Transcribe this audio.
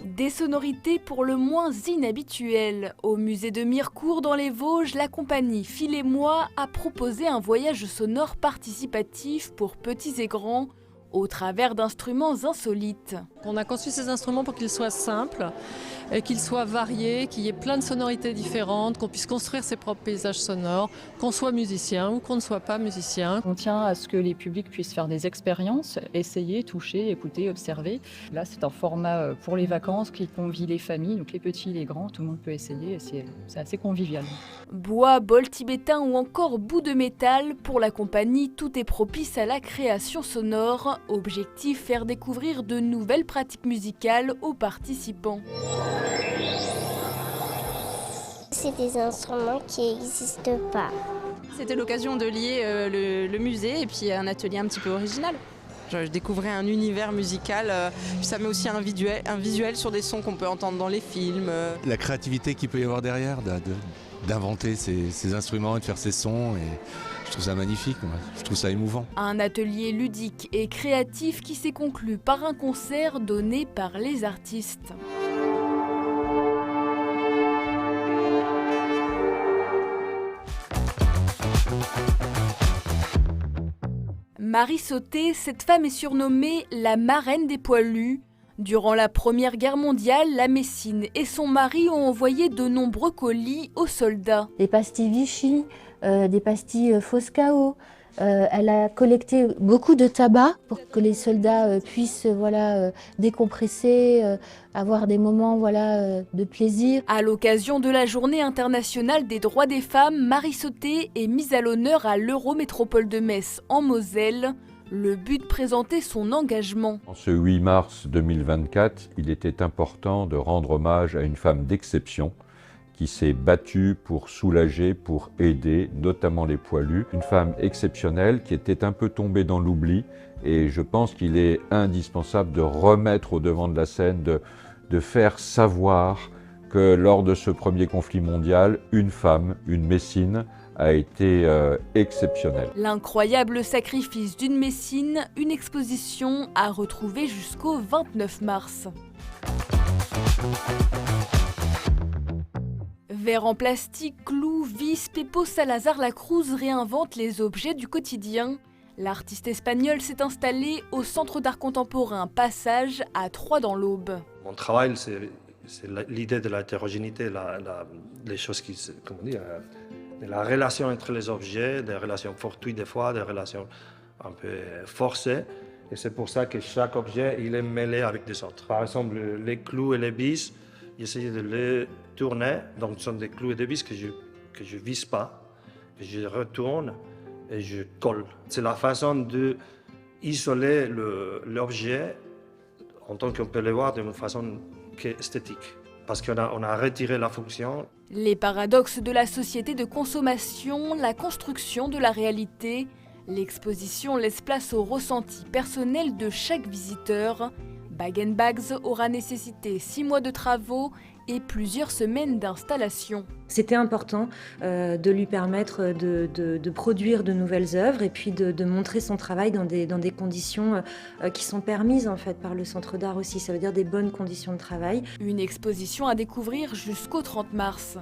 Des sonorités pour le moins inhabituelles. Au musée de Mirecourt dans les Vosges, la compagnie Phil et moi a proposé un voyage sonore participatif pour petits et grands au travers d'instruments insolites. On a conçu ces instruments pour qu'ils soient simples, qu'ils soient variés, qu'il y ait plein de sonorités différentes, qu'on puisse construire ses propres paysages sonores, qu'on soit musicien ou qu'on ne soit pas musicien. On tient à ce que les publics puissent faire des expériences, essayer, toucher, écouter, observer. Là, c'est un format pour les vacances qui convie les familles, donc les petits, les grands, tout le monde peut essayer et c'est assez convivial. Bois, bol tibétain ou encore bout de métal, pour la compagnie, tout est propice à la création sonore. Objectif, faire découvrir de nouvelles pratiques musicales aux participants. C'est des instruments qui n'existent pas. C'était l'occasion de lier le musée et puis un atelier un petit peu original. Je découvrais un univers musical, puis ça met aussi un visuel sur des sons qu'on peut entendre dans les films. La créativité qu'il peut y avoir derrière, d'inventer ces instruments et de faire ces sons, et je trouve ça magnifique, moi. Je trouve ça émouvant. Un atelier ludique et créatif qui s'est conclu par un concert donné par les artistes. Marie Sauté, cette femme est surnommée la marraine des poilus. Durant la Première Guerre mondiale, la Messine et son mari ont envoyé de nombreux colis aux soldats. Des pastilles Vichy, des pastilles Foscao. Elle a collecté beaucoup de tabac pour que les soldats puissent décompresser, avoir des moments de plaisir. À l'occasion de la Journée internationale des droits des femmes, Marie Sauté est mise à l'honneur à l'Eurométropole de Metz en Moselle. Le but de présenter son engagement. En ce 8 mars 2024, il était important de rendre hommage à une femme d'exception qui s'est battue pour soulager, pour aider, notamment les poilus. Une femme exceptionnelle qui était un peu tombée dans l'oubli, et je pense qu'il est indispensable de remettre au devant de la scène, de faire savoir que lors de ce premier conflit mondial, une femme, une Messine, a été exceptionnelle. L'incroyable sacrifice d'une Messine, une exposition à retrouver jusqu'au 29 mars. Verre en plastique, clous, vis, Pepo Salazar Lacruz réinvente les objets du quotidien. L'artiste espagnol s'est installé au Centre d'art contemporain Passage à Troyes dans l'Aube. Mon travail, c'est l'idée de l'hétérogénéité, les choses qui, comment dire, la relation entre les objets, des relations fortuites des fois, des relations un peu forcées. Et c'est pour ça que chaque objet, il est mêlé avec des autres. Par exemple, les clous et les vis, j'essaie de les tourner. Donc, ce sont des clous et des vis que je visse pas, que je retourne et je colle. C'est la façon d'isoler l'objet en tant qu'on peut le voir d'une façon esthétique. Parce qu'on a retiré la fonction. Les paradoxes de la société de consommation, la construction de la réalité. L'exposition laisse place au ressenti personnel de chaque visiteur. Bag & Bags aura nécessité 6 mois de travaux et plusieurs semaines d'installation. C'était important de lui permettre de produire de nouvelles œuvres et puis de montrer son travail dans des conditions qui sont permises en fait par le Centre d'art aussi, ça veut dire des bonnes conditions de travail. Une exposition à découvrir jusqu'au 30 mars.